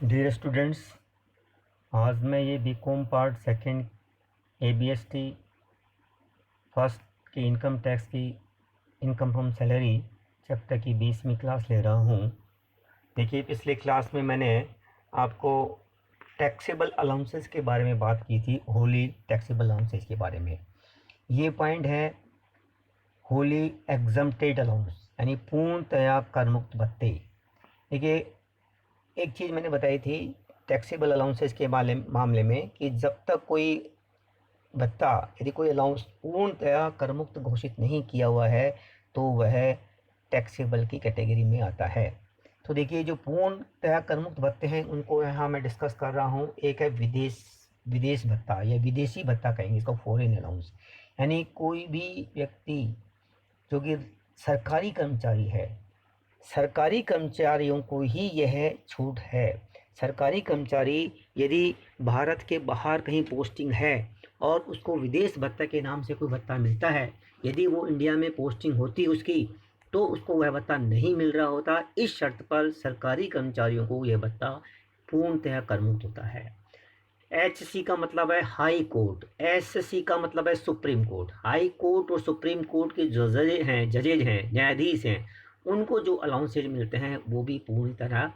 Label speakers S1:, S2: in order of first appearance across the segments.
S1: Dear students, आज मैं ये बीकॉम पार्ट सेकंड एबीएसटी फर्स्ट की इनकम टैक्स की इनकम फ्रॉम सैलरी चैप्टर की 20वीं क्लास ले रहा हूँ। देखिए, पिछले क्लास में मैंने आपको टैक्सेबल अलाउंसेस के बारे में बात की थी, होली टैक्सेबल अलाउंसेस के बारे में। ये पॉइंट है होली एग्जम्प्टेड अलाउंस, यानी पूर्णतया कर मुक्त भत्ते। देखिए, एक चीज़ मैंने बताई थी टैक्सेबल अलाउंसेस के मामले में कि जब तक कोई भत्ता, यदि कोई अलाउंस पूर्णतया करमुक्त घोषित नहीं किया हुआ है तो वह टैक्सेबल की कैटेगरी में आता है। तो देखिए, जो पूर्णतया करमुक्त भत्ते हैं उनको यहाँ मैं डिस्कस कर रहा हूँ। एक है विदेश भत्ता या विदेशी भत्ता कहेंगे इसको, फॉरेन अलाउंस। यानी कोई भी व्यक्ति जो कि सरकारी कर्मचारी है, सरकारी कर्मचारियों को ही यह छूट है। सरकारी कर्मचारी यदि भारत के बाहर कहीं पोस्टिंग है और उसको विदेश भत्ता के नाम से कोई भत्ता मिलता है, यदि वो इंडिया में पोस्टिंग होती उसकी, तो उसको वह भत्ता नहीं मिल रहा होता। इस शर्त पर सरकारी कर्मचारियों को यह भत्ता पूर्णतः करमुक्त होता है। HC का मतलब है हाई कोर्ट, SC का मतलब है सुप्रीम कोर्ट। हाई कोर्ट और सुप्रीम कोर्ट के जो जजेज हैं, न्यायाधीश हैं, उनको जो अलाउंसेज मिलते हैं वो भी पूरी तरह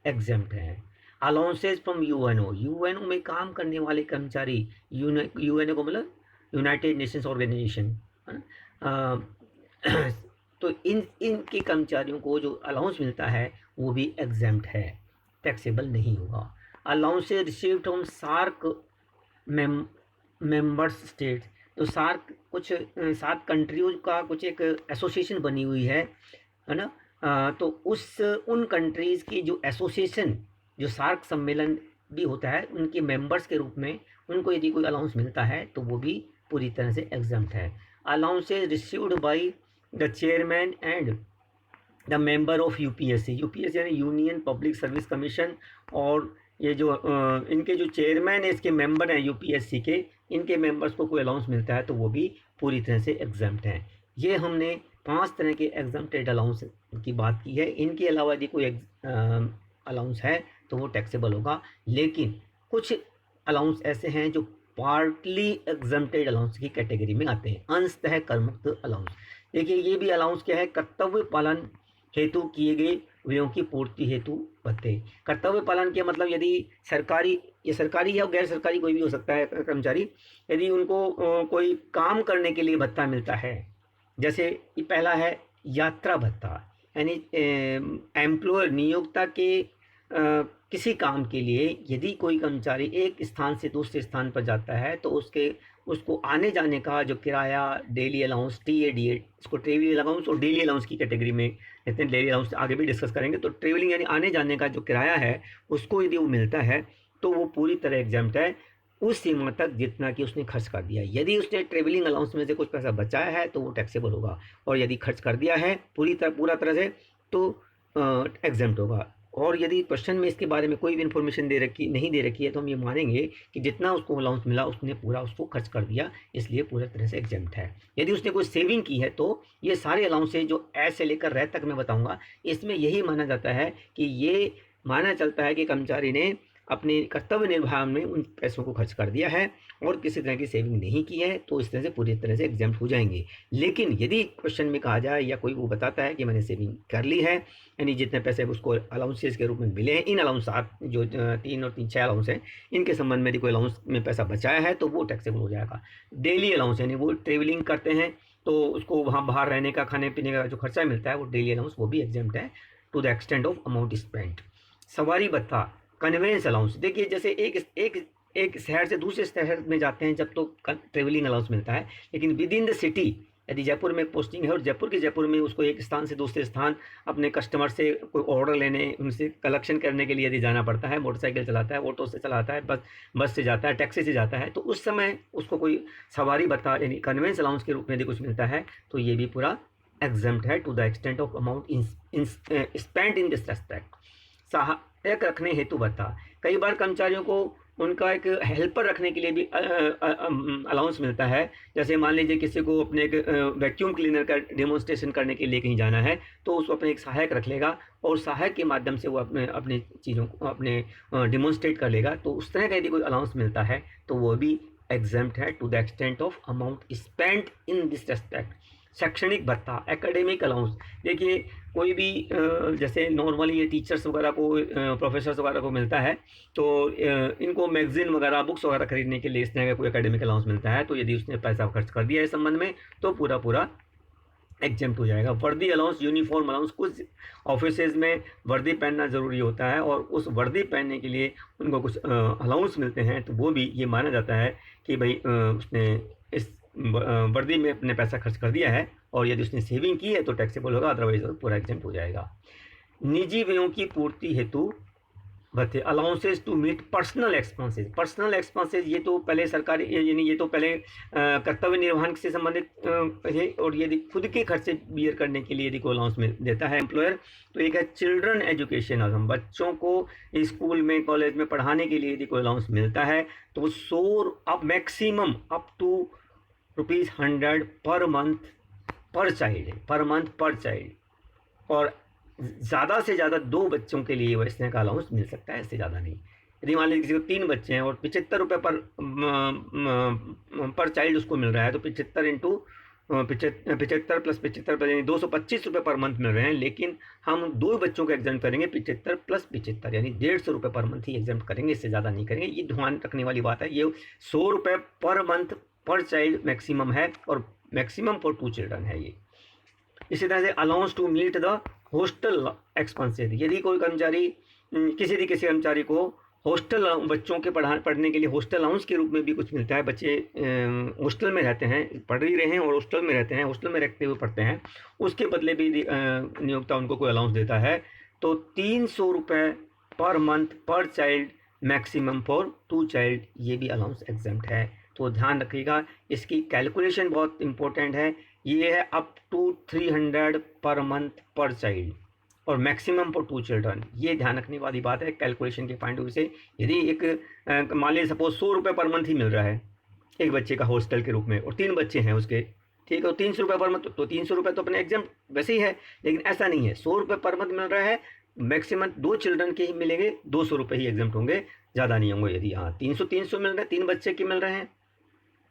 S1: एग्जेम्प्ट हैं। अलाउंसेज फ्रॉम यूएनओ में काम करने वाले कर्मचारी, यूएनओ को मतलब यूनाइटेड नेशंस ऑर्गेनाइजेशन, तो इनके कर्मचारियों को जो अलाउंस मिलता है वो भी एग्जेम्प्ट है, टैक्सेबल नहीं होगा। Allowances received from SAARC members state, तो सार्क कुछ 7 कंट्रियों का कुछ एक एसोसिएशन बनी हुई है ना। तो उन कंट्रीज़ की जो एसोसिएशन, जो सार्क सम्मेलन भी होता है, उनके मेंबर्स के रूप में उनको यदि कोई अलाउंस मिलता है तो वो भी पूरी तरह से एग्जम्प्ट है। Allowances received by the chairman and the member of UPSC यानी यूनियन पब्लिक सर्विस कमीशन, और ये जो इनके जो चेयरमैन है, इसके मेंबर हैं यूपीएससी के, इनके मेंबर्स को कोई अलाउंस मिलता है तो वो भी पूरी तरह से एग्जम्प्ट हैं। ये हमने 5 तरह के एग्जम्प्टेड अलाउंस की बात की है। इनके अलावा यदि कोई अलाउंस है तो वो टैक्सेबल होगा, लेकिन कुछ अलाउंस ऐसे हैं जो पार्टली एग्जम्प्टेड अलाउंस की कैटेगरी में आते हैं, अंशतः करमुक्त अलाउंस। देखिए, ये भी अलाउंस क्या है, कर्तव्य पालन हेतु किए गए व्ययों की पूर्ति हेतु भत्ते। कर्तव्य पालन के मतलब यदि सरकारी, ये सरकारी या गैर सरकारी कोई भी हो सकता है कर्मचारी, यदि उनको कोई काम करने के लिए भत्ता मिलता है, जैसे ये पहला है यात्रा भत्ता, यानी एम्प्लॉयर नियोक्ता के किसी काम के लिए यदि कोई कर्मचारी एक स्थान से दूसरे स्थान पर जाता है तो उसको आने जाने का जो किराया, डेली अलाउंस, TADA, इसको ट्रेवलिंग अलाउंस और डेली अलाउंस की कैटेगरी में कहते हैं। डेली अलाउंस आगे भी डिस्कस करेंगे। तो ट्रेवलिंग यानी आने जाने का जो किराया है, उसको यदि वो मिलता है तो वो पूरी तरह एग्जाम्प्ट है, उस सीमा तक जितना कि उसने खर्च कर दिया। यदि उसने ट्रेवलिंग अलाउंस में से कुछ पैसा बचाया है तो वो टैक्सेबल होगा, और यदि खर्च कर दिया है पूरा तरह से तो एग्जाम्प्ट होगा। और यदि क्वेश्चन में इसके बारे में कोई भी इन्फॉर्मेशन नहीं दे रखी है तो हम ये मानेंगे कि जितना उसको अलाउंस मिला उसने पूरा उसको खर्च कर दिया, इसलिए पूरी तरह से एग्जाम्प्ट है। यदि उसने कोई सेविंग की है तो ये सारे अलाउंसेज जो ए से लेकर रे तक मैं बताऊंगा, इसमें यही माना जाता है कि ये माना चलता है कि कर्मचारी ने अपने कर्तव्य निर्वहन में उन पैसों को खर्च कर दिया है और किसी तरह की सेविंग नहीं की है, तो इस तरह से पूरी तरह से एग्जाम्प्ट हो जाएंगे। लेकिन यदि क्वेश्चन में कहा जाए या कोई वो बताता है कि मैंने सेविंग कर ली है, यानी जितने पैसे उसको अलाउंसेस के रूप में मिले हैं, इन अलाउंस जो 3 और 6 अलाउंस हैं, इनके संबंध में यदि कोई अलाउंस में पैसा बचाया है तो वो टैक्सेबल हो जाएगा। डेली अलाउंस यानी वो ट्रेवलिंग करते हैं तो उसको वहाँ बाहर रहने का, खाने पीने का जो खर्चा मिलता है, वो डेली अलाउंस वो भी एग्जाम्प्ट है to the extent of amount spent. सवारी भत्ता, कन्वेंस अलाउंस, देखिए जैसे एक शहर से दूसरे शहर में जाते हैं जब तो ट्रेवलिंग अलाउंस मिलता है, लेकिन विद इन द सिटी, यदि जयपुर में पोस्टिंग है और जयपुर में उसको एक स्थान से दूसरे स्थान अपने कस्टमर से कोई ऑर्डर लेने, उनसे कलेक्शन करने के लिए यदि जाना पड़ता है, मोटरसाइकिल चलाता है, ऑटो से चलाता है, बस से जाता है, टैक्सी से जाता है, तो उस समय उसको कोई सवारी भत्ता यानी कन्वेंस अलाउंस के रूप में यदि कुछ मिलता है तो ये भी पूरा एग्जाम्प्ट है to the extent of amount spent in this respect. सहायक रखने हेतु भत्ता, कई बार कर्मचारियों को उनका एक हेल्पर रखने के लिए भी अलाउंस मिलता है। जैसे मान लीजिए किसी को अपने एक वैक्यूम क्लीनर का डेमोन्स्ट्रेशन करने के लिए कहीं जाना है, तो उसको अपने एक सहायक रख लेगा और सहायक के माध्यम से वो अपने अपने चीज़ों को अपने डेमोन्स्ट्रेट कर लेगा। तो उस तरह का यदि कोई अलाउंस मिलता है तो वो भी एग्जेम्प्ट है to the extent of amount spent in this respect. शैक्षणिक भत्ता, एकेडमिक अलाउंस, देखिए कोई भी जैसे नॉर्मली ये टीचर्स वगैरह को प्रोफेसर्स वगैरह को मिलता है, तो इनको मैगजीन वगैरह बुक्स वगैरह खरीदने के लिए इस तरह का कोई एकेडमिक अलाउंस मिलता है, तो यदि उसने पैसा खर्च कर दिया इस संबंध में तो पूरा पूरा एग्जेम्प्ट हो जाएगा। वर्दी अलाउंस, यूनिफॉर्म अलाउंस, कुछ ऑफिसेज में वर्दी पहनना ज़रूरी होता है और उस वर्दी पहनने के लिए उनको कुछ अलाउंस मिलते हैं, तो वो भी ये माना जाता है कि भाई उसने इस वर्दी में अपने पैसा खर्च कर दिया है और यदि उसने सेविंग की है तो टैक्सेबल होगा, अदरवाइज पूरा एग्जेम्प्ट हो जाएगा। निजी व्ययों की पूर्ति हेतु भत्ते, allowances to meet personal expenses. Personal expenses ये तो पहले सरकारी यानी ये तो पहले कर्तव्य निर्वहन से संबंधित है, और यदि खुद के खर्चे बियर करने के लिए यदि कोई अलाउंस मिल देता है एम्प्लॉयर, तो एक है चिल्ड्रन एजुकेशन। हम बच्चों को स्कूल में कॉलेज में पढ़ाने के लिए यदि कोई अलाउंस मिलता है तो वो 100 अब maximum up to ₹100 per month पर चाइल्ड, पर मंथ पर चाइल्ड, और ज़्यादा से ज़्यादा 2 बच्चों के लिए इस तरह का अलाउंस मिल सकता है, इससे ज़्यादा नहीं। यदि मान लीजिए किसी को 3 बच्चे हैं और ₹75 पर चाइल्ड उसको मिल रहा है, तो 75 इंटू 75 प्लस 75 यानी ₹225 पर मंथ मिल रहे हैं, लेकिन हम 2 बच्चों को एग्जाम करेंगे 75 प्लस 75 यानी ₹150 पर मंथ ही एग्जाम करेंगे, इससे ज़्यादा नहीं करेंगे। ये ध्यान रखने वाली बात है। ये ₹100 पर मंथ पर चाइल्ड मैक्सिमम है और मैक्सिमम फॉर 2 चिल्ड्रन है ये। इसी तरह से allowance to meet the hostel expenses, यदि कोई कर्मचारी किसी कर्मचारी को हॉस्टल बच्चों के पढ़ने के लिए हॉस्टल अलाउंस के रूप में भी कुछ मिलता है, बच्चे हॉस्टल में रहते हैं, पढ़ ही रहे हैं और हॉस्टल में रहते हैं, हॉस्टल में रहते हुए पढ़ते हैं, उसके बदले भी नियोक्ता उनको कोई अलाउंस देता है, तो ₹300 पर मंथ पर चाइल्ड मैक्सिमम फॉर 2 चाइल्ड, ये भी अलाउंस एग्जेम्प्ट है। तो ध्यान रखिएगा, इसकी कैलकुलेशन बहुत इंपॉर्टेंट है। ये है अप टू 300 पर मंथ पर चाइल्ड और मैक्सिमम फॉर 2 चिल्ड्रन। ये ध्यान रखने वाली बात है कैलकुलेशन के पॉइंट ऑफ व्यू से। यदि एक मान लीजिए सपोज ₹100 पर मंथ ही मिल रहा है एक बच्चे का हॉस्टल के रूप में और 3 बच्चे हैं उसके, ठीक है, ₹300 पर मंथ, तो ₹300 तो अपने एग्जाम वैसे ही है, लेकिन ऐसा नहीं है। ₹100 पर मंथ मिल रहा है, मैक्सिमम 2 चिल्ड्रन के ही मिलेंगे, ₹200 ही एग्जाम होंगे, ज़्यादा नहीं होंगे। यदि हाँ 300 मिल रहे हैं, 3 बच्चे के मिल रहे हैं,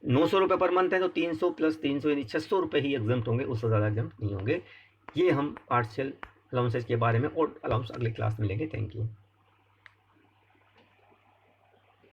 S1: ₹900 पर मंथ है, तो 300 प्लस 300 यानी ₹600 ही एग्जाम्प्ट होंगे, उससे ज़्यादा एग्जाम्प्ट नहीं होंगे। ये हम पार्शियल अलाउंसेस के बारे में और अलाउंस अगले क्लास में लेंगे। Thank you.